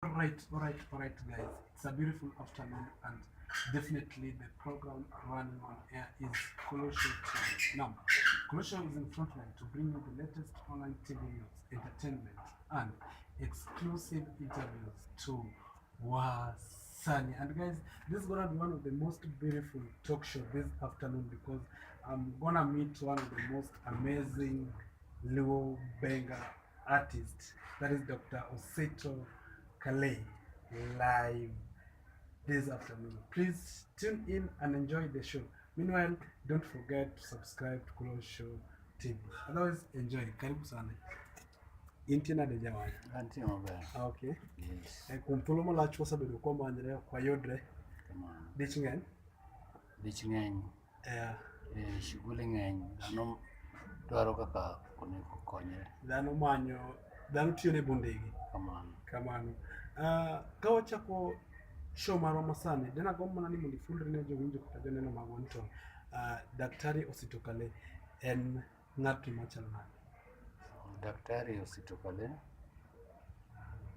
All right, guys. It's a beautiful afternoon, and definitely the program running on air is Colosio TV. Now, Colosio is in frontline to bring you the latest online TV news, entertainment, and exclusive interviews to Wasani. And guys, this is gonna be one of the most beautiful talk show this afternoon because I'm gonna meet one of the most amazing Luo Benga artists. That is Dr. Oseto Kalei live this afternoon. Please tune in and enjoy the show. Meanwhile, don't forget to subscribe to Kulo Show TV. Otherwise, enjoy. Karibu sana. Inti na deja wanya. Anti maber. Okay. Yes. Kumpulu mo lacho sabedo kwa manjere kwa yodre. Kamano. Dich ng'eny. Dich ng'eny. Shughuli ng'eny. Dhano dwaro kaka onego konyre. Dhano tiyo ne bondegi. Kamano. Ka wachako show marwa masani, dena gombo mana ni mondo ifulri ne jowinjo kata joneno magwa ni to Daktari Oseto Kalei en ng'at machal nade? Daktari Oseto Kalei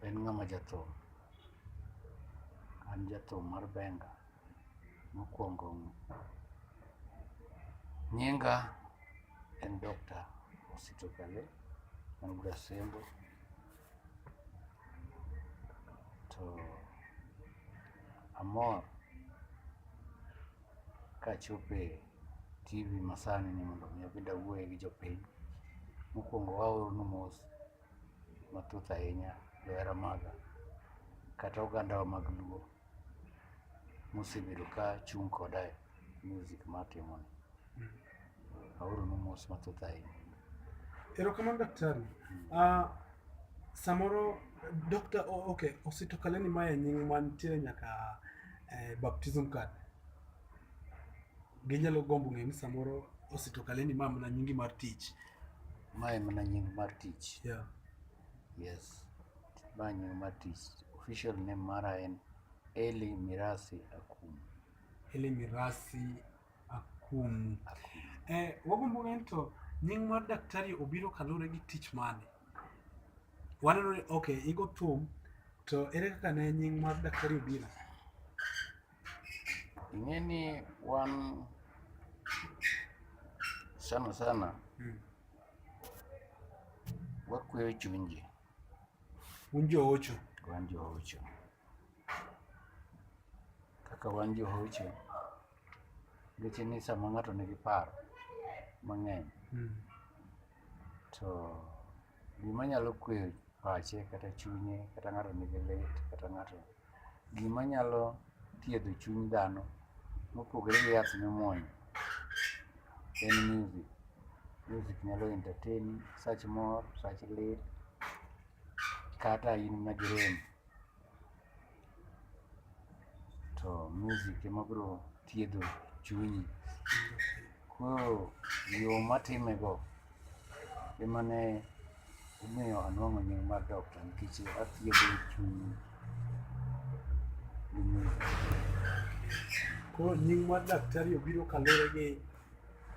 en ng'ama jathum. An jathum mar benga. Mokwongo nyinga en Dr. Oseto Kalei man Gasembo. To amor kachope TV masani ni mondo mi abed awuoye gi jopiny. Mokwongo waoronu mos mathoth ahinya johera maga kata ogandawa mag Luo mosebedo ka chung' koda e music matimoni. Aoronu mos mathoth ahinya. Erokamano daktari. Samoro Dr. Okay, Oseto Kalei ni mae nying mantiere nyaka baptism card. Ginyalo gombo ng'e ni samoro Oseto Kalei ni mana nyingi mar tich. Mae mana nying mar tich. Yeah. Yes. Mae nying mar tich. Official name mara en Eli Mirasi Akum. Eli Mirasi Akum. Wagombo ng'e to nying mar daktari obiro kalure gi tich mane? Waneno ni okay, igo thum to ere kaka ne nying mar daktari obiro? Ing'eni wan sana wakweyo chuny ji. Un joocho. Wan joocho. Kaka wan joocho, nikech ni sama ng'ato nigi paro mang'eny to gima nyalo kweyo pache kata chunye kata ng'ato nigi lit kata ng'ato gima nyalo thiedho chuny dhano mopogore gi yath mimuonyo en music. Music nyalo entertain sach mor, sach lit kata in magirem to music ema biro thiedho chunyi. Koro yo matimego ema ne omiyo anwang'o nying mar doctor nikech athiedho chuny gi music. Koro nying mar daktari obiro kalure gi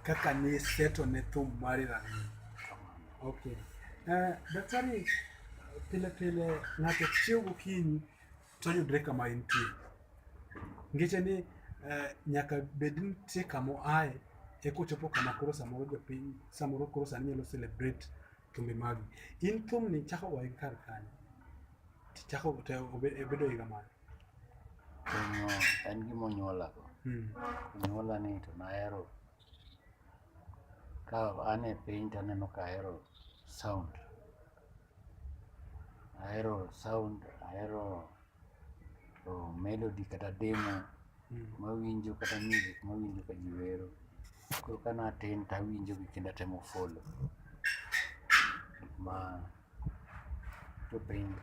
kaka ne seto ne thum mari rang'iny. Okay. Daktari, pile ng'ato chiew gokinyi to yudre kama entie. Ngeche ni nyaka bed nitie kama oaye ekochopo kama koro samoro jopiny samoro koro sani nyalo celebrate thumbe magi. In thum ni chako goye kar kanye? Chako to bedo higa mane? En gima onyuolago. Onyuola ni to nahero ka an e piny to aneno ka ahero sound. Ahero melody kata demo mawinjo kata music mawinjo ka ji wero. Koro ka natin to awinjo gi kendo atemo follow ma jopiny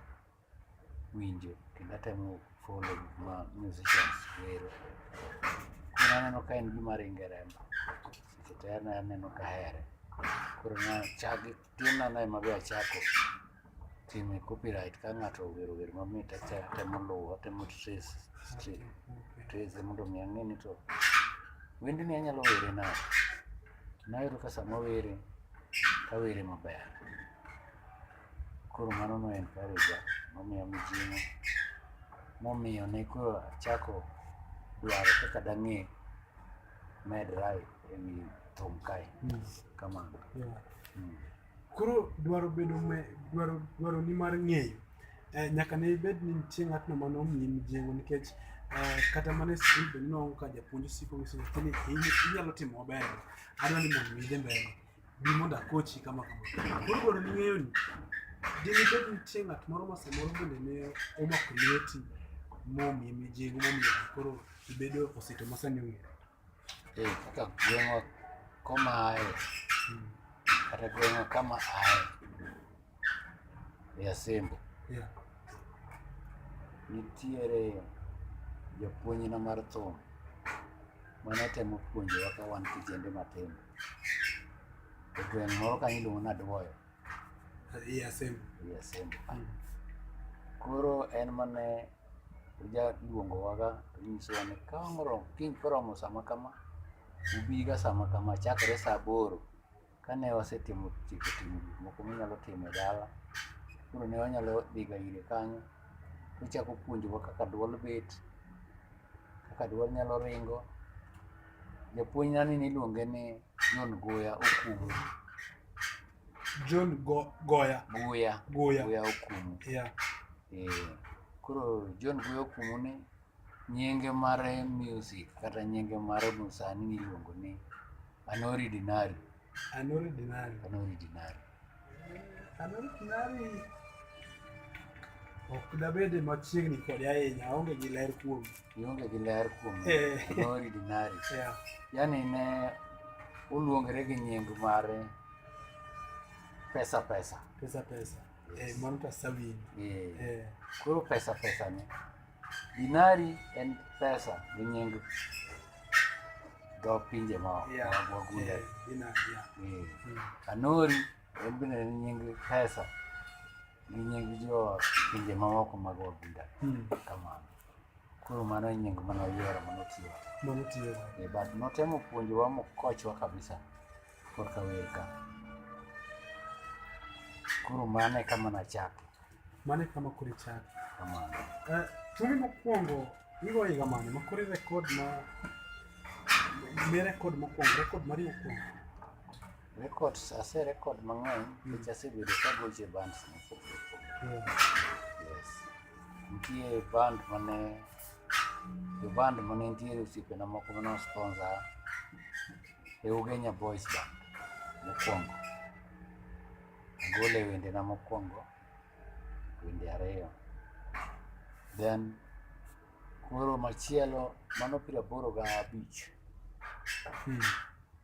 winjo kendo atemo follow gik ma musicians wero. Koro aneno ka en gima ringe remba. Seche te aneno ka ahere. Koro tin an ema be achako time copyright ka ng'ato owero wer mamit atemo luwo, atemo trace mondo mi ang'e ni to wendni anyalo were nade. Nayudo ka sama were tawere maber. Koro mano no encourage momiyo mijing'o momiyo ne koro achako dwaro kaka dang'e medra ewi thum kae kamano. Koro dwaro bedo dwaro ni mar ng'eyo nyaka ne ibed ni nitie ng'atno mano miyi mijing'o, nikech kata mana e skul be ninwang'o ka japuonj osiko ng'iso nyathi ni inyalo timo maber, adwa ni mondo idhi mbele, bi mondo akochi kama kama. Koro dwaro ni ng'eyo ni dinibed nitie ng'at moro ma samoro bende ne omako lweti momiyi mijing'o momiyo koro ibedo osieto ma sani ong'ere. Kaka gweng'wa koma ae kata gweng'wa kama ae e Asembo, nitiere japuonjna mar thum mane temo puonjowa ka wan kijende matindo e gweng' moro kanyo iluongo ni Adwoyo e Asembo. Koro en mane jaluongowa ga to nyisowa ni ka kiny koromo sama kama, ubiga sama kama chakre sa 8 kane wasetimo tieko timo gik moko minyalo timo e dala. Koro ne wanyalo dhiga ire kanyo tochako puonjowa kaka duol bet, kaka duol nyalo ringo. Japuonjna ni niluonge ni John Goya Okumu. John Goya Okumu. Koro John Goya Okumu ni nyinge mare music kata nyinge mare musani niluongo ni Anori Dinari. Ok dabede machiegni kode ahinya, aonge gi ler kuom. Anori Dinari. Yani ne oluongre gi nying mare pesa. Mano tasawin. Koro pesa ni dinari en pesa gi nying dho pinje ma wagunda. Anori en bende nying pesa gi nying jo pinje mamoko mag wagunda kamano. Koro mano e nying mano yiero manotiyo. But notemo puonjowa mokochwa kabisa korka wer ka. Koro mano e kama nachake. Koro ichake. Kamano. Thumi mokwongo igo higa mane ma koro rekod mari mokwongo? Aserekod mang'eny nikech asebedo kagocho e bands mopogore. Nitie band mane nitiere osiepena moko mane sponsor e Ugenya Boys Band mokwongo. Agole wendena mokwongo, wende 2. Then koro machielo mano 85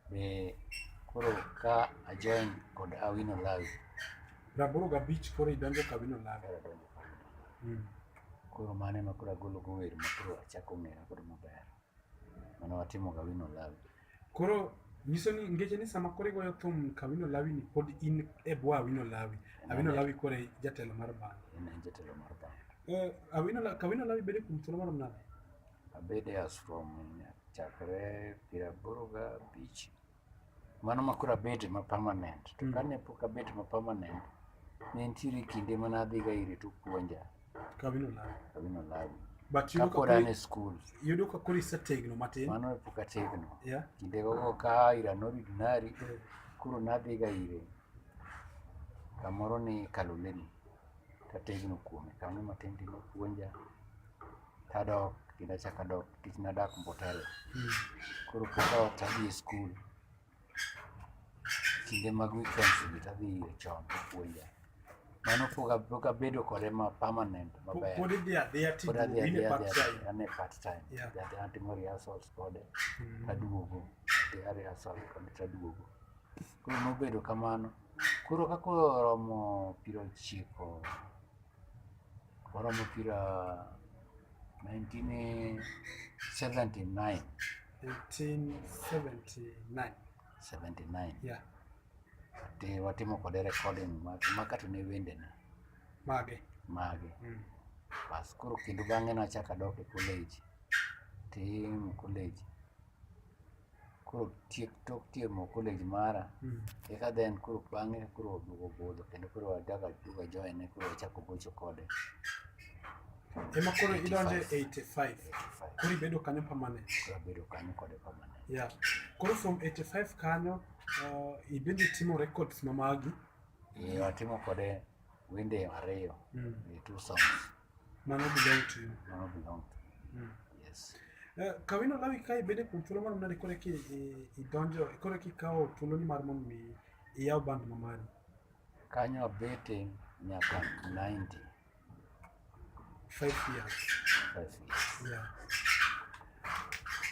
be koro ka ajoin kod Awino Lawi. 85 koro idonjo ka Awino Lawi. Koro mane ma koro agologo wer ma koro achako ng'era kod maber. Mano watimo ga Awino Lawi. Koro nyiso ni ngeche ni sama koro igoyo thum ka Awino Lawi ni pod in e bwo Awino Lawi. Awino Lawi koro e jatelo mar band. En jatelo mar band. Awino Lawi bedo kuom thuolo marom nade? Abede as from chakre 85. Mano ma koro abede ma permanent. To kane pok abede ma permanent, ne nitiere kinde mana adhiga ire to puonja. Ka Awino Lawi. But kapod an e skul. Yudo ka koro isetegno matin? Mano e pok ategno. Kinde gogo ka ira Anori Dinari, koro nadhiga ire kamoro ni Kaloleni. Tategno kuome kanyo matin tino puonja. Tadok, kendo achaka dok, nikech nadak Mbotela. Koro pok tadhi e skul. Kinde mag weekends gi tadhi ire chon puonja. Mano pok abedo kode ma permanent maber. Pod idhi adhiya timo ane part time. Atimo rehearsals kode, taduogo. Rehearsal kode taduogo. Koro nobedo kamano. Koro kako oromo 90, oromo 1979. 79. Te watimo kode recording makato ne wendena. Mage. Bas koro kendo bang'e nachaka dok e college. Tim college. koro tok tiemo college mara eka then koro bang'e koro duogo budho kendo koro adaga duogo join koro achako gocho kode ema koro idonje 85 koro ibedo kanyo permanent. Koro abedo kanyo kode permanent. Yeah. Koro from 85 kanyo ibende timo records mamagi. Atimo kode wende ariyo, 2 songs. Mano belong to you. Mano belong to you. Yes. Kawino lawi kai bede kuom thuolo mano nade kore ki idonjo kore ki kao thuolo ni mar mondo mi iyaw band mamari. Kanyo abete nyaka 90. 5 years. 5 years. Yeah.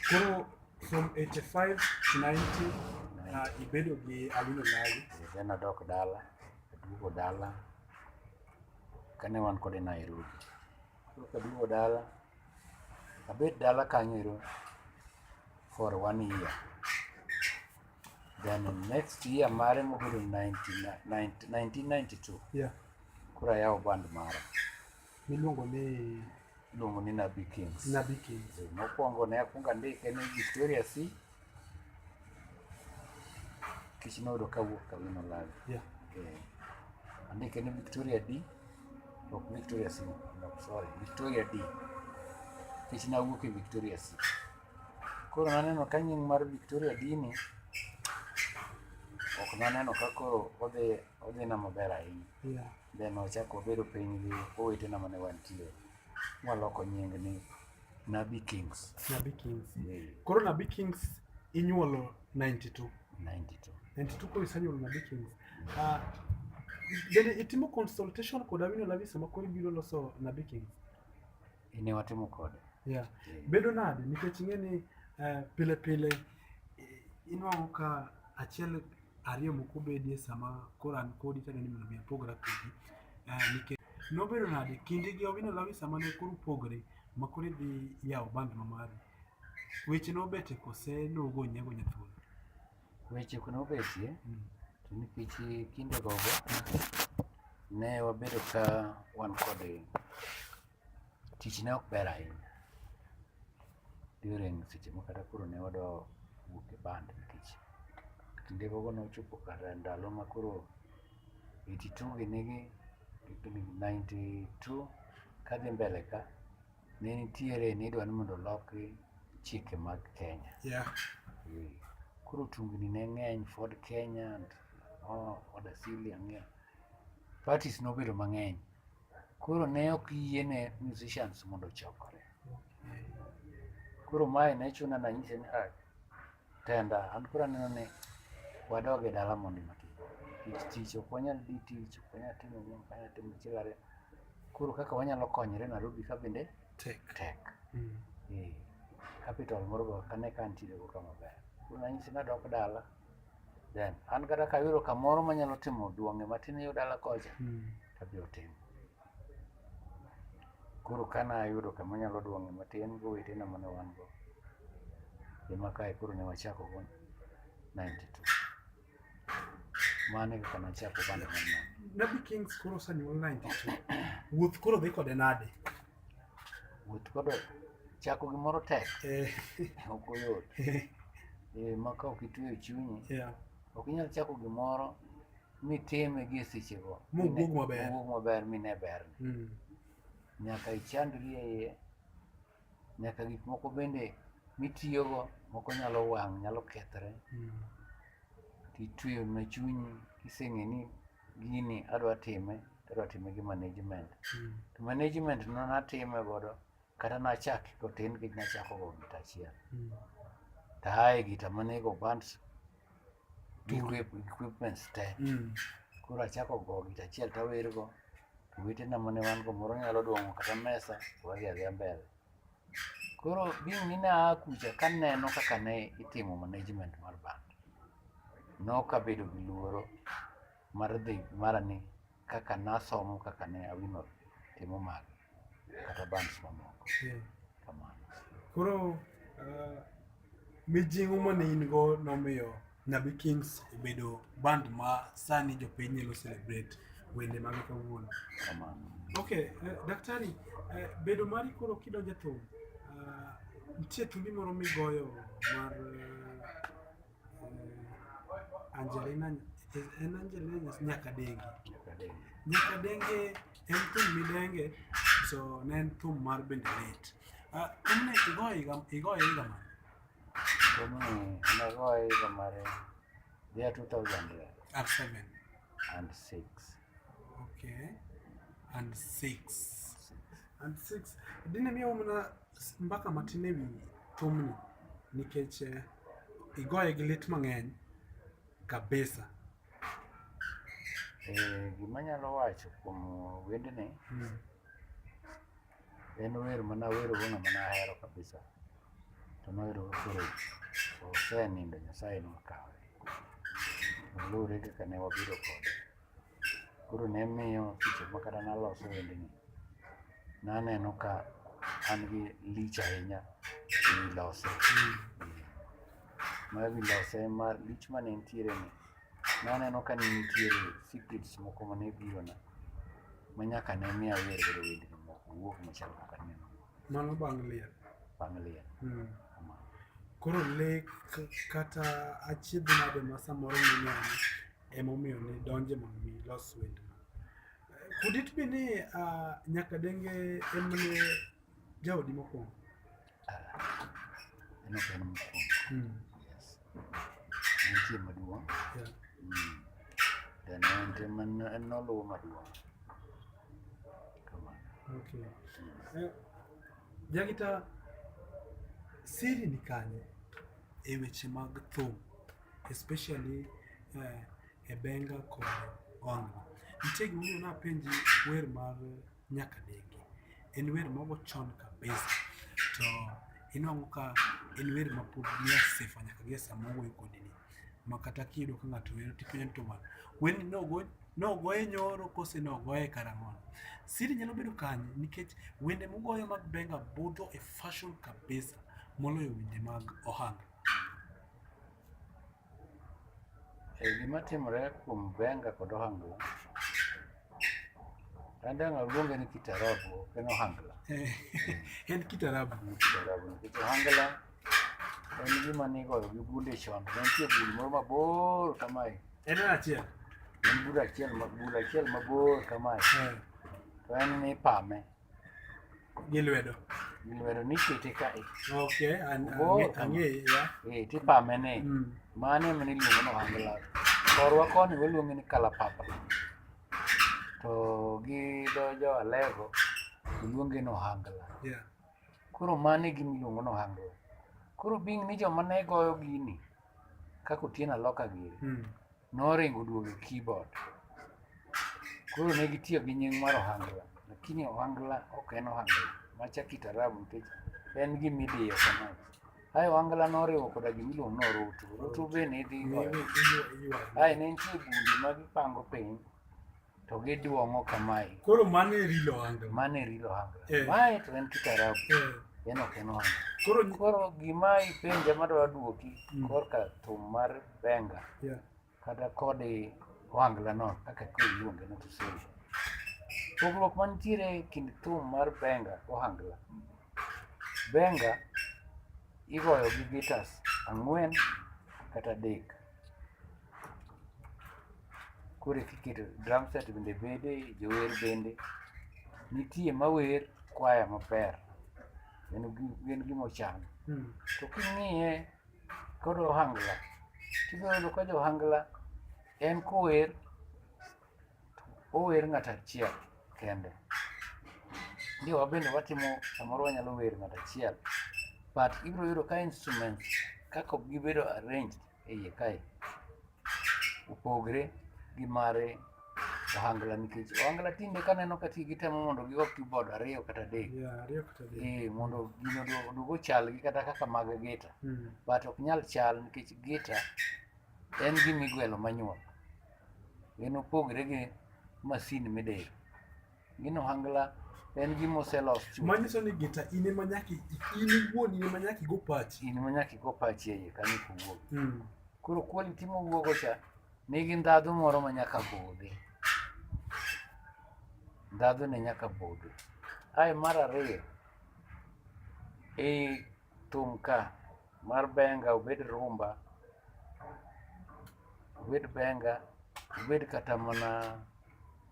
Koro from 85 to 90 ibedo gi Awino Lawi. Then adok dala, aduogo dala kane wan kode Nairobi. Aduogo dala, abet dala kanyo for 1 year. Then next year mare mobedo 1992. Yeah. Koro ayawo band mara. Miluongo ni Nabi Kings. Nabi Kings. Mokwongo ne akwongo andike ni Victoria C. Kich noyudo kawuok Awino Lawi. Yeah. Andike ni Victoria D. Ok Victoria C. No, sorry. Victoria D. Kich nawuok e Victoria C. Koro naneno ka nying mar Victoria D ni ok naneno ka koro odhi na maber ahinya. Yeah. Then ochako bedo piny gi owetena mane wantie. Waloko nying ni Nabi Kings. Nabi Kings. Yeah. Koro Nabi Kings inyuolo 92. 92 koro isanyuolo Nabi Kings. Bende itimo consultation kod Awino Lawi sama koro ibiro loso Nabi Kings? Ne watimo kode. Yeah. Bedo nade nikech ing'eni pile pile inwang'o ka achiel ariyo moko bedie sama koro an kodi tane ni mondo mi apogra kodi. Nikech nobedo nade kinde gi Awino Lawi sama ne koro pogre ma koro idhi yawo band mamari. Weche nobete kose nogo nyego nyathuolo? Weche nobetie to nikech kinde gogo ne wabedo ka wan kode tich ne ok ber ahinya during seche makata koro ne wadwa wuok e band nikech kinde gogo nochopo kata ndalo ma koro 82 ginigi 92 kadhi mbele ka ne nitiere ni idwa ni mondo loki chike mag Kenya. Yeah. Koro tungni ne ng'eny, Ford Kenya and Asili ang'eyo. Parties nobedo mang'eny. Koro ne ok yiene musicians mondo chokore. Koro mae ne chuna na nyise ni tenda an koro aneno ni wadog e dala mondo matin. Tich ok wanyal dhi tich, ok wanyal timo gimoro, ok wanyal timo chiegare. Koro kaka wanyalo konyore Nairobi ka bende tek. Capital moro kane kantiere go kama ber. Koro nanyise nadok dala. Then an kata kayudo kamoro manyalo timo duong'e matin yo dala kocha tabiro timo. Koro kana ayudo kama nyalo duong'e matin go wetena mane wan go. Ema kae koro ne wachako go 92. Mane kaka nachako bande manno. Nabi Kings koro sanyuol 92. Wuoth koro dhi kode nade? Wuoth kode chako gimoro tek. Ok oyot. Maka ok itweyo chunyi. Yeah. Ok inyal chako gimoro mitime gi sechego. Mowuog maber. Mowuog maber mine ber. Nyaka ichandri e iye. Nyaka gik moko bende mitiyogo moko nyalo wang', nyalo kethre. Titweyo na chunyi kiseng'e ni gini adwa time gi management. To management no natime godo kata nachaki kotin gi nachako go gita achiel. Tahaye gita manego bands equipments te. Koro achako go gita achiel tawergo. Wetena mane wan go moro nyalo duong'o kata mesa wadhi adhiya mbele. Koro bing' ni na kucha kaneno kaka ne itimo management mar band. Nokabedo gi luoro mar dhi marani kaka nasomo kaka ne Awino timo mag kata bands mamoko. Kamano. Koro mijing'o mane in go nomiyo Nabi Kings obedo band ma sani jopiny nyalo celebrate wende mag kawuono. Kamano. Okay, daktari, bedo mari koro kidonjo thum, nitie thumbi moro migoyo mar Angelina en Angelina Nyakadenge. Nyakadenge. Nyakadenge en thum midenge so ne en thum mar bende lit. Thumne igoye higa mane? Thumni nagoye higa mar year 2007. And 6. Okay. And 6. Dine miyo mana mbaka matin ewi thumni nikech igoye gi lit mang'eny kabisa. Gima anyalo wacho kuom wendni en wer mana wero go ng'ama nahero kabisa, to noero koro osenindo, Nyasaye nokawe. Oluwore kaka ne wabiro kode, koro ne miyo seche ma kata naloso wendni naneno ka an gi lich ahinya ewi lose. Ma ewi lose mar lich mane nitiere ni naneno ka nitiere secrets moko mane birona manyaka ne miya wer godo wendni moko wuok machal kaka neno. Mano bang' liel. Bang' liel. Koro lek kata achiedh nade ma samoro mineno emomiyo ne donje mondo mi los wendno. Could it be ni Nyakadenge en mane jaodi mokwongo? En ok en mokwongo. Yes. Nitie maduong'. Then en noluwo maduong'. Okay. Jagita, siri ni kanye e weche mag thum, especially e benga kod Ohangla. Nitie gimomiyo napenji wer mar Nyakadenge. En wer mogo chon kabisa. To inwang'o ka en wer ma pod nie sifa nyaka gie sama owuoyo kodi ni. Ma kata kiyudo ka ng'ato wero tipenjo to man. Wen nogoye nyoro kose nogoye karang'o. Siri nyalo bedo kanye nikech wende mogoyo mag benga budho e fashion kabisa moloyo wende mag Ohangla. Gima timore kuom benga kod Ohangla, andanga luonge ni kitarabu, ok en Ohangla. En kitarabu. Nikech Ohangla en gima nigoyo gi bunde chon. Nitie bul moro mabor kamae. En achiel. En bul achiel mabor kamae. To en ni pame. Gi lwedo. Nikete kae. Okay, ang'e ya. Tipame ne. Mane ema niluongo ni Ohangla. Korwa koni waluonge ni kalapapla. To gi jo Alego iluonge ni Ohangla. Koro mane gima iluongo ni Ohangla. Koro bing ni joma ne goyo gini kaka Otieno Aloka giri noringo duogo e keyboard. Koro ne gitiyo gi nying mar Ohangla, lakini Ohangla ok en Ohangla, macha kitarabu nikech en gimidiyo kamae. Ae Ohangla noriwo koda gimiluongo ni orutu. Orutu be ne idhi goyo. Ae ne nitie bundi ma gipango piny to giduong'o kamae. Koro mane rilo Ohangla. Mae to en kitarabu. En ok en Ohangla. Koro gima ipenja madwa duoki korka thum mar benga kata kod Ohangla no kaka iluonge no to siri. Pogruok mantiere kind thum mar benga Ohangla. Benga igoyo gi guitars 4 kata 3. Koro kiketo drum set bende bede, jower bende nitie mawer kwaya maber. En gimochan. To king'iye kod Ohangla, tibiro ka jo Ohangla en kower, ower ng'ato achiel kende. Ndio wabende watimo samoro wanyalo wer ng'ato achiel. But ibiro yudo ka instruments kaka gibedo arranged e iye kae opogre gi mare Ohangla nikech Ohangla tinde kaneno ka gitemo mondo gigo keyboard 2 kata 3. Mondo gino odugo chal gi kata kaka mag gita. But ok nyal chal nikech gita en gima igwelo manual. En opogre gi masin midiro. Gino Ohangla en gima oselos chuth. Manyiso ni gita in ema nyaka igo pachi. In ema nyaka igo pachi e iye kanyo kowuok. Koro quality mowuogo cha nigi ndhadhu moro ma nyaka budhi. Ndhadhu ne nyaka budhi. Ae mar ariyo, e thum ka mar benga obed rumba, obed benga, obed kata mana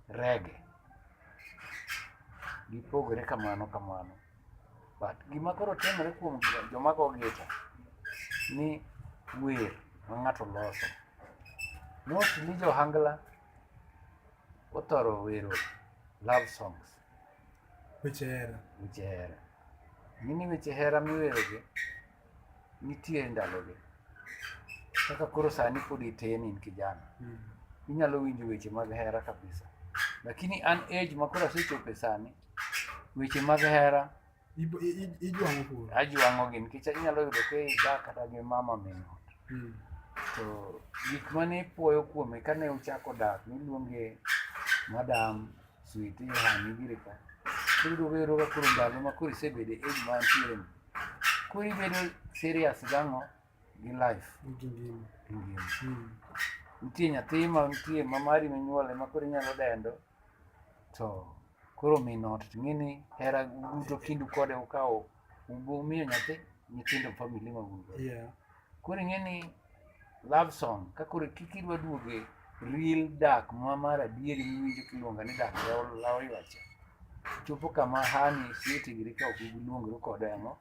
reggae, gipogore kamano. But gima koro timore kuom joma go gita ni wer ma ng'ato loso. Mostly johangla othoro wero love songs, weche hera. Ng'ini weche hera miwerogi nitie ndalogi. Kaka koro sani pod itin in kijana, inyalo winjo weche mag hera kabisa. Lakini an age ma koro asechope sani, weche mag hera ajuang'ogi nikech inyalo yudo ka idak kata gi mama min ot. To gik mane ipuoyo kuome kane uchako dak miluonge madam, sweetie, honey gire ka. Koro wero ka koro ndalo ma koro isebede age ma antiere ni. Koro ibedo serious gang'o gi life. Nitie nyathi ma nitie mamari minyuole ma koro inyalo dendo. To koro min ot ng'ini hera duto kindu kode ukawo umiyo nyithindo family ma ungo. Koro ing'eni love song ka koro kidwa duoge real dak mar adieri miwinjo kiluonga ni dak law ywacha. Chopo kama hani sietigri ka ok giluongru kode ang'o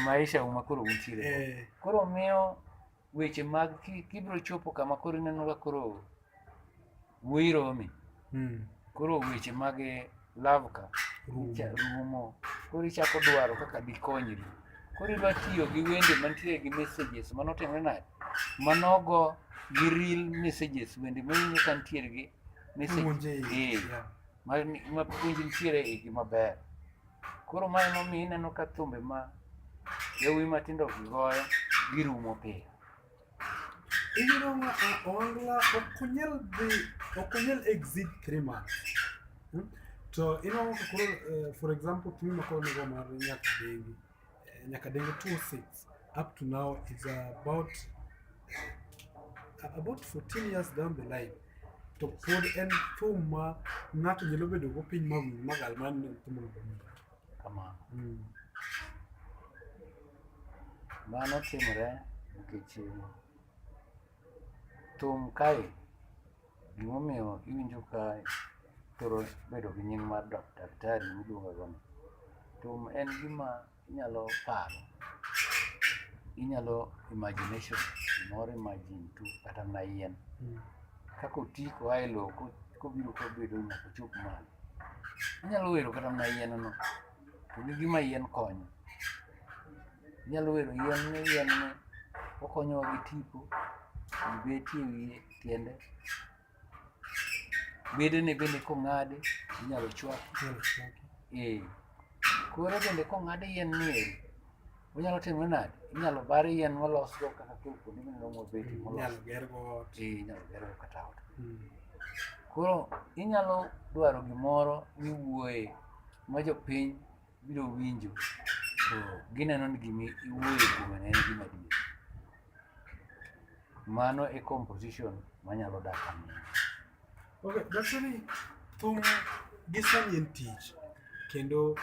maisha uma koro untiere. Koro miyo weche mag kibro chopo kama koro ineno ka koro wuoyi romi. Koro weche mag love ka rumo. Koro ichako dwaro kaka dikonyri. Koro idwa tiyo gi wende mantiere gi messages manotimre nade, manogo gi real messages, wende mawinjo ka ntiere gi message ma puonj ntiere e gima ber. Koro ma emomiyo ineno ka thumbe ma yawuoyi matindo gigoyo girumo piyo. Iyudo ma ohangla ok onyal exit 3 months. To ineno ka koro for example thum ma koro nigo mar Nyakadenge 206 up to now is about 14 years down the line. To pod en thum ma ng'ato nyalo bedo go piny mawinj magal man thum no kamano. Mano timore nikech thum kae gimomiyo iwinjo ka thoro bedo gi nying mar daktari miluongo go ni. Thum en gima inyalo paro, inyalo imagination, gimoro imagine tu kata na yien. Kako ti koa e lowo kobiro kobedo nyaka chop malo. Inyalo wero kata na yien no, to gi gima yien konyo. Inyalo wero yien ni okonyo gi tipo, betie wiye tiende. Bedene bende kong'ade inyalo chwaki. Kore bende kong'ade yien ni onyalo timre nade, inyalo bar yien molos go kaka kuonde mineno mobeti inyalo gergo ot. Inyalo gergo kata ot. Koro inyalo dwaro gimoro miwuoye ma jopiny biro winjo to gineno ni gimi iwuoye kuome en gima adier. Mano e composition manyalo dak amiyo. Okay, daktari, thum gi sani en tich kendo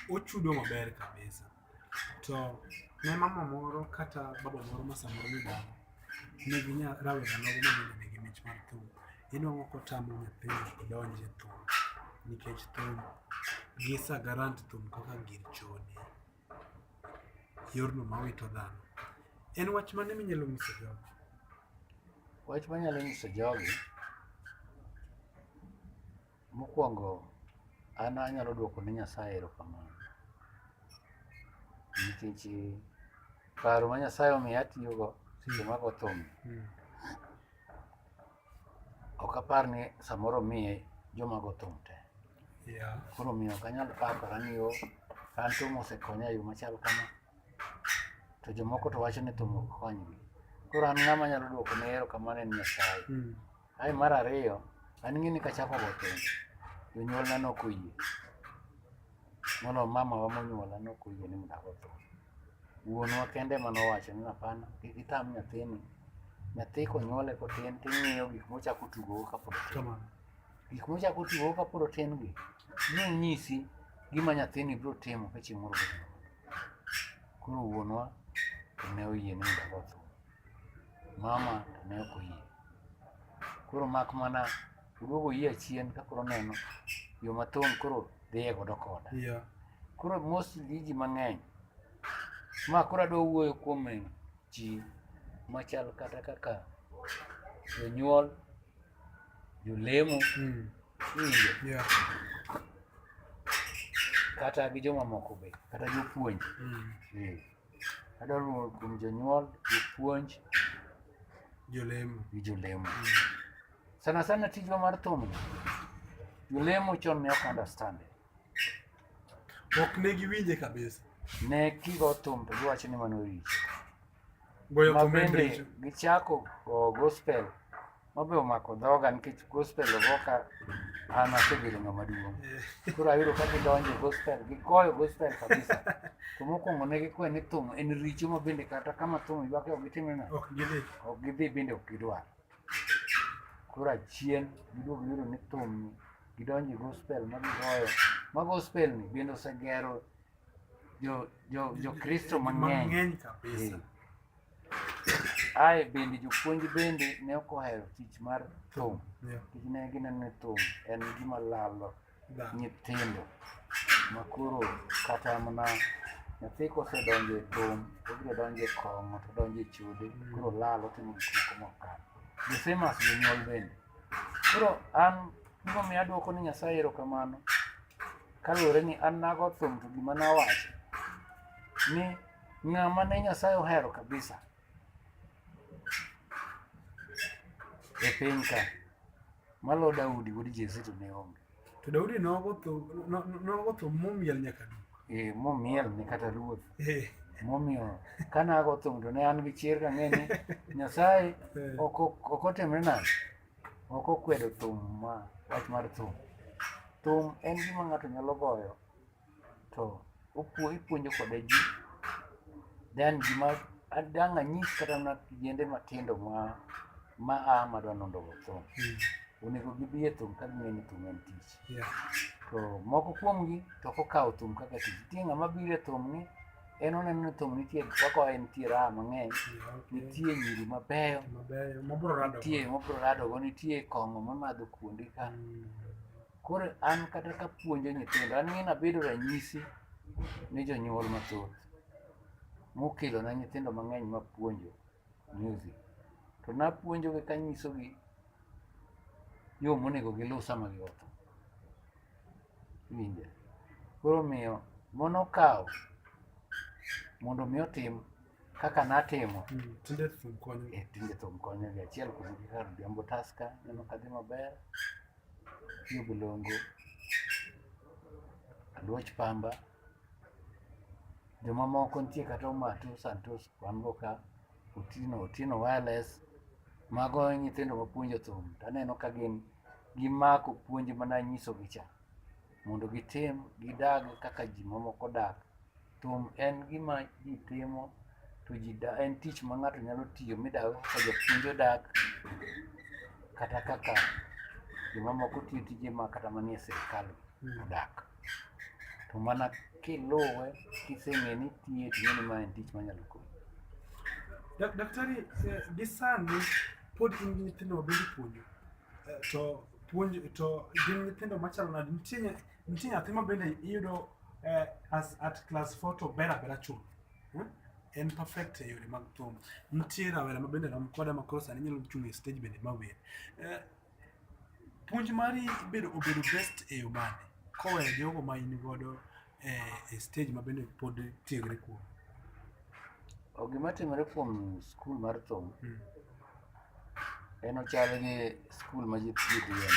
ochudo maber kabisa. To ne mama moro kata baba moro ma samoro midamo nigi rawera nogo ma nigi mich mar thum. Inuang'o kotamo nyithindo donje thum nikech thum gisa garant thum kaka gir chode yorno mawito dhano. En wach mane minyalo nyiso jogi? Wach manyalo nyiso jogi, mokwongo an anyalo dwoko ne Nyasaye erokamano. Nikech paro ma Nyasaye omiyo atiyogo seche mago thum. Ok apar ni samoro miye joma go thum te. Koro miyo ok anyal pakora ni an thum osekonya e yo machal kama, to jomoko to wacho ni thum ok konygi. Koro an ng'ama nyalo dwoko ne erokamano en Nyasaye. Ae mar ariyo, an ng'eni kachako go thum, jonyuolna nokoyie. Mono mamawa monyuola nokoyie ni mondo ago thum. Wuonwa kende manowacho ni hapana, kik itam nyathini. Nyathi konyuole kotin ting'iyo gik mochako tugogo kapod otin. Gik mochako tugogo kapod otin gi nyisi gima nyathini biro timo ka chieng' moro biro. Koro wuonwa to ne oyie ni mondo ago thum. mama to ne ok oyie. Koro mak mana uduogo yie achien ka koro neno yo mathum koro dhiye godo koda. Yeah. Koro mostly ji mang'eny ma koro adwa wuoyo kuom ji machal kata kaka jonyuol, jolemo, iwinjo, Yeah. kata gi jomamoko be, kata jopuonj. Adwa wuoyo kuom jonyuol, jopuonj, Jolemo. gi jolemo. Sana sana tijwa mar thum, jolemo chon ne ok understand. Ok ne giwinje kabisa. Ne kigo thum to giwacho ni mano richo. Goyo Ma thum en bende richo. gichako gospel, mabe omako dhoga nikech gospel ogo ka an asebedo ng'ama duong'. Koro ayudo ka gidonjo e gospel, gigoyo gospel kabisa. To mokwongo ne gikwayo ni thum en richo, ma bende kata kama thum ywake ok gitimre nang'o, Ok gidhi. ok gidhi bende ok gidwar. Koro achien giduogo yudo ni thum ni gidonjo e gospel ma gigoyo, ma gospel ni bende osegero jo Kristo mang'eny. Mang'eny kabisa. Ae bende jopuonj bende ne ok ohero tich mar thum. Yeah. Tich ne gineno ni thum en gima lalo Da. nyithindo, ma koro kata mana nyathi kosedonjo e thum, obiro donjo e kong'o, to donjo e chode, koro lalo timo gik moko mokalo. The same as jonyuol bende. Koro an gimomiyo adwoko ni Nyasaye erokamano, kaluwore ni an nago thum to gima nawacho ni ng'ama ne Nyasaye ohero kabisa e piny ka malo Daudi wuod Jesse to ne onge. To Daudi nogo thum momiel nyaka duk. Momiel ni kata ruoth. Eh. Momiyo kanago thum to ne an gi chir kang'e ni Nyasaye ok otemre nade, ok okwedo thum, ma wach mar thum. Thum en gima ng'ato nyalo goyo to ipuonjo kode ji. Then gima dang' anyis kata mana kijende matindo ma madwa nondo go thum, onego gidhi e thum ka ging'e ni thum en tich. Yeah. To moko kuomgi to ok okawo thum kaka tich. Nitie ng'ama biro e thum ni, en oneno ni thum nitie kaka nitie raha mang'eny, nitie nyiri mabeyo, Mabeyo, mabro rado. nitie mobro radogo, nitie kong'o mamadho kuonde ka. Koro an kata kapuonjo nyithindo, an ng'e nabedo ranyisi ne jonyuol mathoth mokelo na nyithindo mang'eny mapuonjo music. To napuonjogi kanyisogi yo monego gilu sama gigo thum. Iwinjo? Koro miyo monokawo mondo mi otim kaka natimo. Tinde thum konyo. Tinde thum konyogi. Achiel kuom gi kar Odhiambo Tusker neno kadhi maber, Yo Bilongo, Aluoch Pamba, jomamoko nitie kata Omatu Santos wan go ka, Otieno Wireless. Mago nyithindo mapuonjo thum, taneno ka gimako puonj mananyisogi cha, mondo gitim, gidag kaka ji mamoko dak. Thum en gima ji timo, to en tich ma ng'ato nyalo tiyo midago kaka japuonj odak, kata kaka jomamoko tiyo tije ma kata manie sirikal odak. To mana kiluwe, kiseng'e ni tiye, ting'e ni ma en tich manyalo konyi. Daktari, gi sani pod in gi nyithindo mabende puonjo. To gin nyithindo machalo nade? Nitie nyathi mabende iyudo at class 4 to ber abera chuth. En perfect e yore mag thum. Nitie rawera mabende rom koda makoro sani nyalo chung' e stage bende mawer. Puonj mari obedo best e yo mane, koweyo jogo ma in godo e stage mabende pod tiegre kuom? Gima timore kuom skul mar thum, en ochal gi skul ma ji dhiye.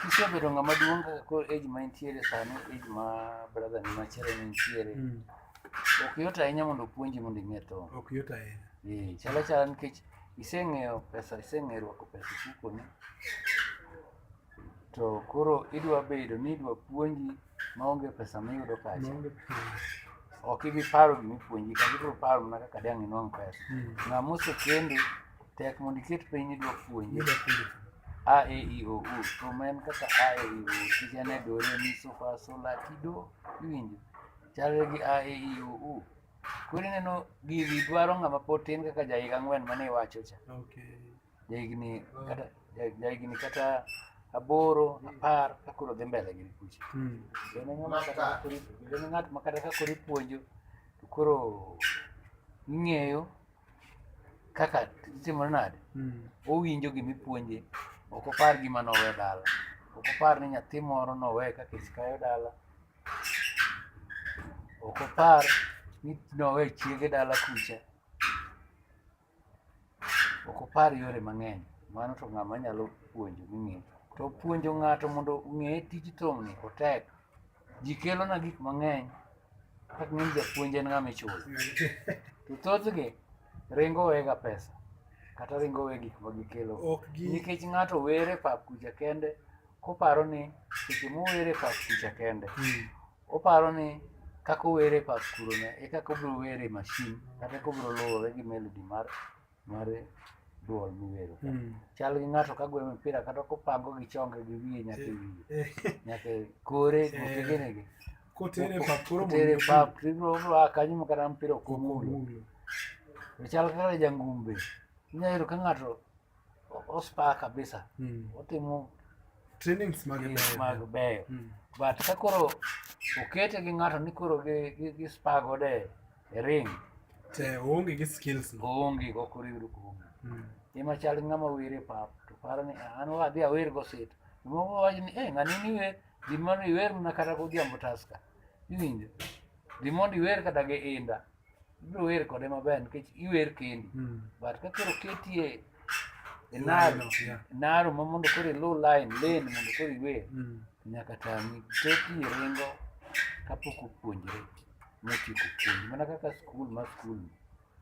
Kisebedo ng'ama duong' kaka age ma intiere sani, age ma brother ni machielo ni nitiere, ok yot ahinya mondo puonji mondo ing'e thum. Ok yot ahinya. Chala nikech iseng'eyo pesa, iseng'eyo rwako pesa e fukoni, to koro idwa bedo ni idwa puonji maonge pesa miyudo kacha. Ok ibi paro gimipuonji, kata ibiro paro mana kaka dang' inwang' pesa. Ng'ama osekendi tek mondo iket piny ni idwa puonji A, E, I, O, U. Thum en kaka A, E, I, O, U. Tije ne do, re, mi, so, fa, so, la, ti, do. Iwinjo? Chalre gi A, E, I, O, U. Koro ineno gini dwaro ng'ama pod tin kaka jahiga 4 mane iwacho cha. Okay. Jahigni kata 8, 10 ka koro dhi mbele gi kucha. Bende ng'at ma kata ka koro ipuonjo to koro ing'eyo kaka timore nade. Owinjo gimipuonje, ok opar gima nowe dala, ok opar ni nyathi moro nowe kaka kayo dala, ok opar ni nowe chiege dala kucha, ok opar yore mang'eny. Mano to ng'ama nyalo puonjo ging'e. To puonjo ng'ato mondo ong'e tij thum ni otek. Ji kelona gik mang'eny kaka ng'eny japuonj en ng'ama ichulo. To thothgi ringo wega pesa kata ringo we gik magikelo. Nikech ng'ato were pap kucha kende koparo ni seche mowere pap kucha kende oparo ni kaka owere pap kurone e kaka obiro were mashin kata kaka obiro luwore gi melody mar duol miwero. Chal gi ng'ato ka goyo mpira kata kopango gi chonge gi wiye nyaka kore gokegenegi. Kotere pap koro tere pap tibiro kanyo ma kata mpira ok omulo. Chal kaka jangumbe. Inyayudo ka ng'ato ospa kabisa. Otimo trainings mag beyo. But ka koro okete gi ng'ato ni koro gi spa gode e ring. Te oonge gi skills no. Oonge go koro yudo kuongo. Ema chal ng'ama were pap to paro ni an wadhi awer go sit. Moko wacho ni ng'ani ni wer dhi mondo iwer mana kata godhiambo Tusker. Iwinjo? Dhi mondo iwer kata gi inda. Ibiro wer kode maber nikech iwer kendi. But ka koro ketie naro ma mondo koro ilu lane mondo koro iwer. Nyaka tami teki ringo kapok opuonjre motieko puonj. Mana kaka skul ma skul.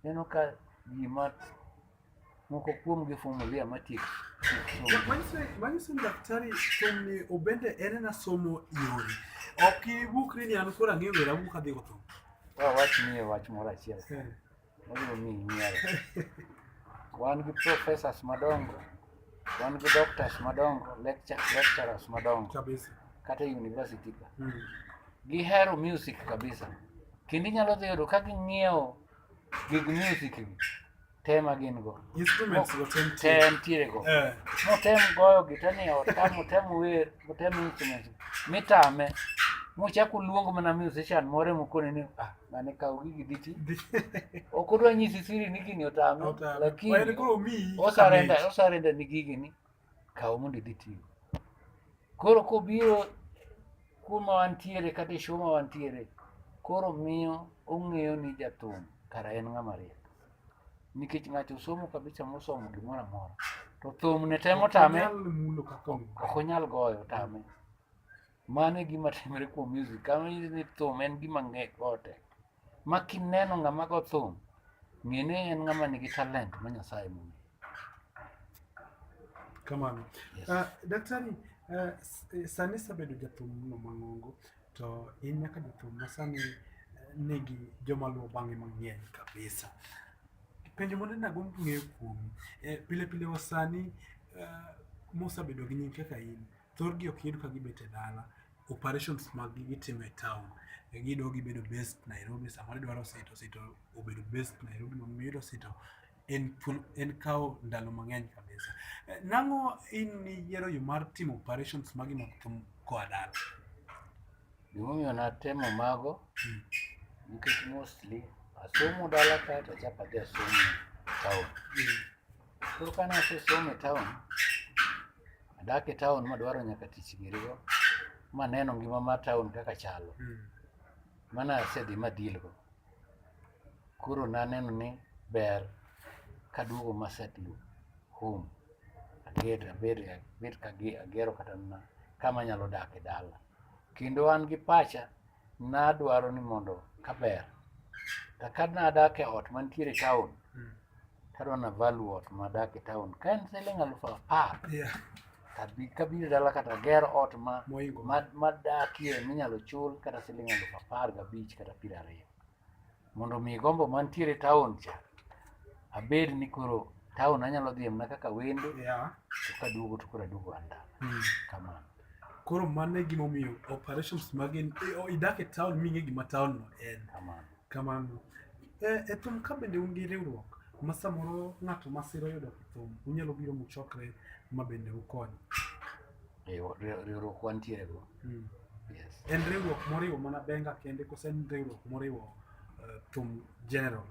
Neno ka gima moko kuom gi familia matieko. Manyiso ni daktari thumni obende en na somo yori. Ok ibukri ni an koro ang'eyo wer abuka dhi go thum. Wach moro achiel. Mabiro miyi nyiero. Wan gi professors madongo, wan gi doctors madongo, lecturers madongo. Kabisa. Kata university ka. Gihero music kabisa. Kendo inyalo dhi yudo ka ging'iewo gig music gi. Tema gin go. Instruments go tem tiere go. Motem goyo gita ni ot ka motem wer, motem instruments. Mitame. Mochako luongo mana musician moro mokone ni mane kaw gigi diti. Ok odwa nyisi siri ni gini otame. Lakini osarenda ni gigi ni kaw mondo diti. Koro kobiro kuma wantiere kata shoma wantiere, koro miyo ong'eyo ni jathum kara en ng'ama riek. Nikech ng'ato somo kabisa mosomo gimoro amora. To thum ne temo tame. Ok onyal goyo tame. Mano e gima timore kuom music. Kama ni thum en gima ng'e gote. Ma kineno ng'ama go thum, ng'e ni en ng'ama nigi talent ma Nyasaye momiye. Kamano. Daktari, sani sabedo jathum no mang'ongo to in nyaka jathum ma sani nigi joma luwo bang'e mang'eny kabisa. Penjo mondo nagombo ng'eyo kuom pile pile wa sani mosabedo gi nying kaka in, thorgi ok yud ka gibet e dala, operations mag gitimo e town. Gido gibedo based Nairobi, samoro dwaro sito obedo based Nairobi, miyudo sito en kawo ndalo mang'eny kabisa. Nang'o in yiero yo mar timo operations magi mag thum koa dala? Gimomiyo natemo mago nikech mostly asomo dala ka to achako adhi asomo town. Koro ka nasesomo e town, adak e town madwaro nyaka tich girigo, maneno ngima mar town kaka chalo. Mana asedhi madil go. Koro naneno ni ber kaduogo ma settle home. Abed agero kata kama nyalo dak e dala. Kendo an gi pacha nadwaro ni mondo kaber. Ka nadak e ot mantiere town, tadwa na value ot madak e town. Ka en siling 10,000, kabiro dala kata gero ot madakie minyalo chul kata siling 15,000 kata 20,000. Mondo mi gombo mantiere town cha, abed ni koro town anyalo dhi mana kaka wendo, to kaduogo to koro aduogo andala. Kamano. Koro mano e gima omiyo operations mag idak e town ming'e gima town no en. Kamano. Kamano. E thum ka bende un gi riwruok ma samoro ng'ato masira oyudo e thum unyalo biro muchokre ma bende ukony. Riwruok wantiere go. Yes. En riwruok moriwo mana benga kende kose en riwruok moriwo thum general?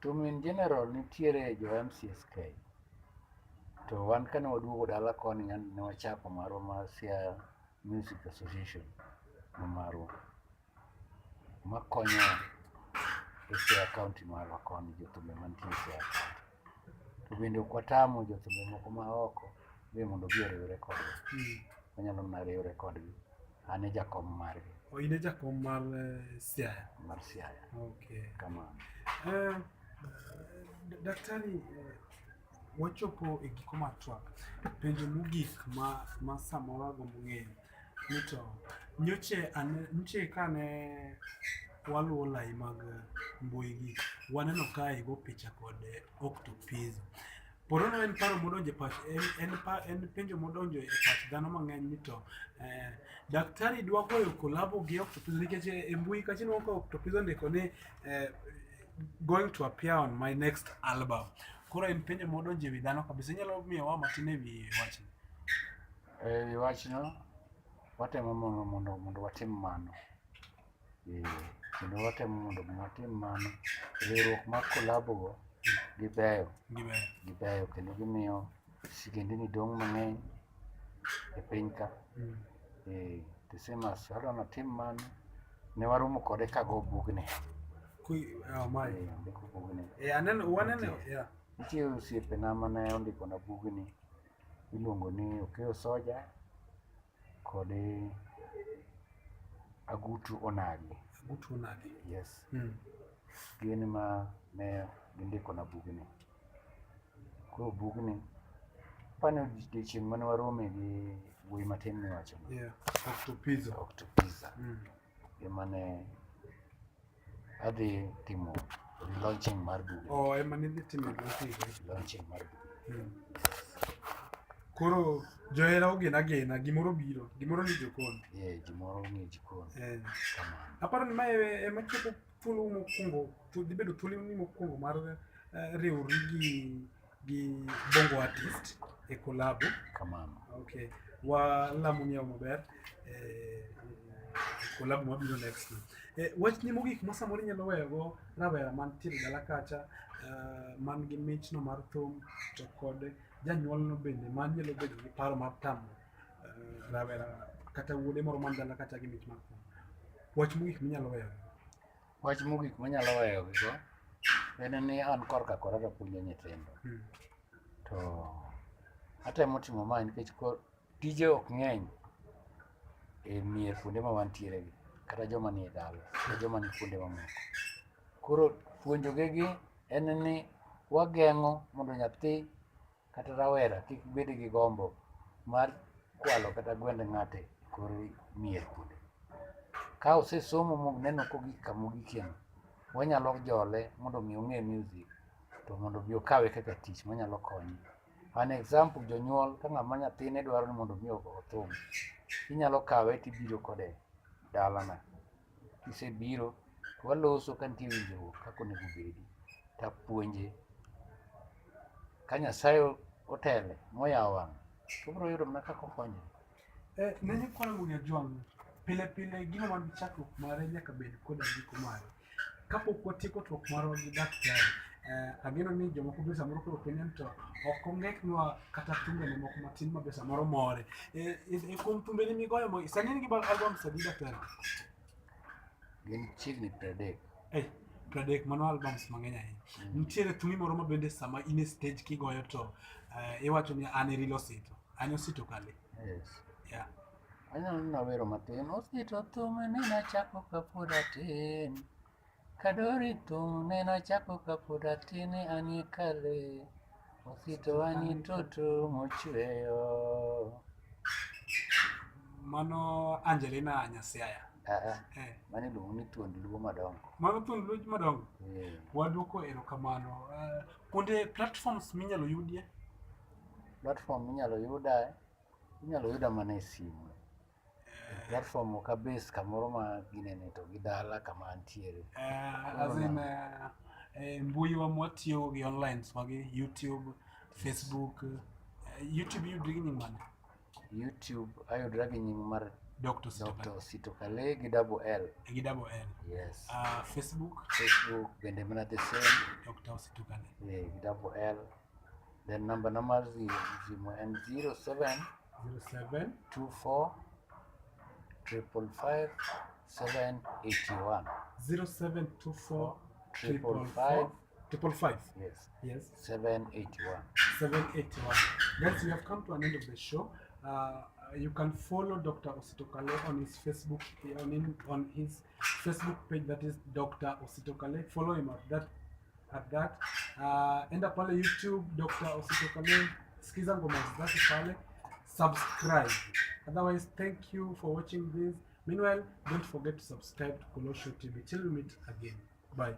Thum in general nitiere jo MCSK. To wan kane waduogo dala koni ne wachako marwa mar Siaya Music Association marwa makonyo e Siaya County marwa koni jothumbe mantie Siaya County. To bende ok watamo jothumbe moko ma oko be mondo bi oriwre kodwa. Wanyalo mana riwre kodgi. An e jakom margi. In e jakom mar Siaya? Mar Siaya. Okay. Kamano. Daktari, wachopo e giko mar twak. Penjo mogik ma samoro agombo ng'eyo ni to nyoche kane waluwo lai mag mbui gi waneno ka igo picha kod Octopizzo. Porono en paro modonjo e pach en penjo modonjo e pach dhano mang'eny ni to daktari dwa goyo kolabo gi Octopizzo nikech e mbui kacha ineno ka Octopizzo ndiko ni going to appear on my next album. Koro en penjo modonjo e wi dhano kabisa. Inyalo miyowa matin e wi wachni? E wi wachno watemo mondo watim mano. Kendo watemo mondo watim mano. Riwruok mar kolabo go gibeyo kendo gimiyo sigendini dong' mang'eny e piny ka. The same as adwa natim mano, ne waromo kode kago bugni. Ndiko bugni. Waneno. Nitie osiepena mane ondiko na bugni iluongo ni Okeyo Soja kod Agutu Onagi. Yes. Gin ma ne gindiko na bugni. Koro bugni pane odiochieng' mane warome gi wuoyi matin miwacho. Octopizzo. Ema ne adhi timo launching mar bugni. Ema ne dhi timo launching mar bugni. Koro johera ogena gimoro biro, gimoro ni jokon. Gimoro ni jikon. Aparo ni mae ema chopo thuolo mokwongo, dhi bedo thuolo ni mokwongo mar riwri gi Bongo Artist e kolabo. Kamano. Okay. Walamo ni maber kolabo mabiro next. Wachni mogik ma samoro inyalo weyogo rawera mantiere dala kacha man gi michno mar thum to kod janyuolno bende manyalo bedo gi paro mar tamo rawera kata wuode moro man dala kacha gi mich mar thum. Wach mogik minyalo weyogo? Wach mogik manyalo weyogigo en ni an korka kora puonjo nyithindo. To atemo timo ma nikech tije ok ng'eny e mier kuonde ma wantiere gi kata joma nie dala kata joma ni kuonde mamoko. Koro puonjogegi en ni wageng'o mondo nyathi kata rawera kik bed gi gombo mar kwalo kata gwend ng'ate kor mier kuonde. Ka osesomo moneno kogik kamogikieno, wanyalo jole mondo mi ong'e music to mondo bi okawe kaka tich manyalo konye. An example, jonyuol ka ng'ama nyathine dwaro ni mondo mi ogo thum, inyalo kawe tibiro kode dalana. Kisebiro waloso ka nitie winjruok kaka onego bedi tapuonje. Ka Nyasaye otele moyawo wang'e to biro yudo mana kaka okonyre. Ne nyikwana Munya Jwang', pile gino man chakruok mare nyaka bed koda giko mare. Kapok watieko twak marwa gi daktari, ageno ni jomoko be samoro koro penjo to ok ong'eknwa kata thumbene moko matin ma be samoro more. Kuom thumbeni migoyo sani in gi albums adi daktari? Gin chiegni 30. 30, mano albums mang'eny ahinya. Nitiere thumi moro ma bende sama in e stage kigoyo to iwacho ni an e real Osito. An e Osito kale. Yes. Yeah. Anyalo nawero matin. Osito thum ne nachako kapod atin, kadori thum ne nachako kapod atin, an kale Osito an toto mochweyo. Mano Angelina Nyasiaya. Mano iluongo ni thuond luo madongo. Mano thuond luo madongo? Waduoko erokamano. Kuonde platforms minyalo yudie? Platform minyalo yuda mana e simu. Platform ok abes kamoro ma ginene to gi dala kama antiere. As in mbui wa mwatio gi online swagi YouTube, Facebook, YouTube you drinking man. YouTube ayo dragi nying mar Dr. Osito Kale gi double L. Gi double L. Yes. Facebook bende mana the same. Dr. Osito Kale. Yeah, gi double L. Then number zimo and 07 24 555 781. 0724 555 555. Yes. Yes. 781. 781. Guys, we have come to an end of the show. You can follow Dr. Osito Kale on his Facebook, on his Facebook page, that is Dr. Osito Kale. Follow him at that. Enda pale YouTube Dr. Osito Kale, sikiza ngoma zake pale, subscribe. Otherwise, thank you for watching this. Meanwhile, don't forget to subscribe to Kolosho TV. Till we meet again. Bye.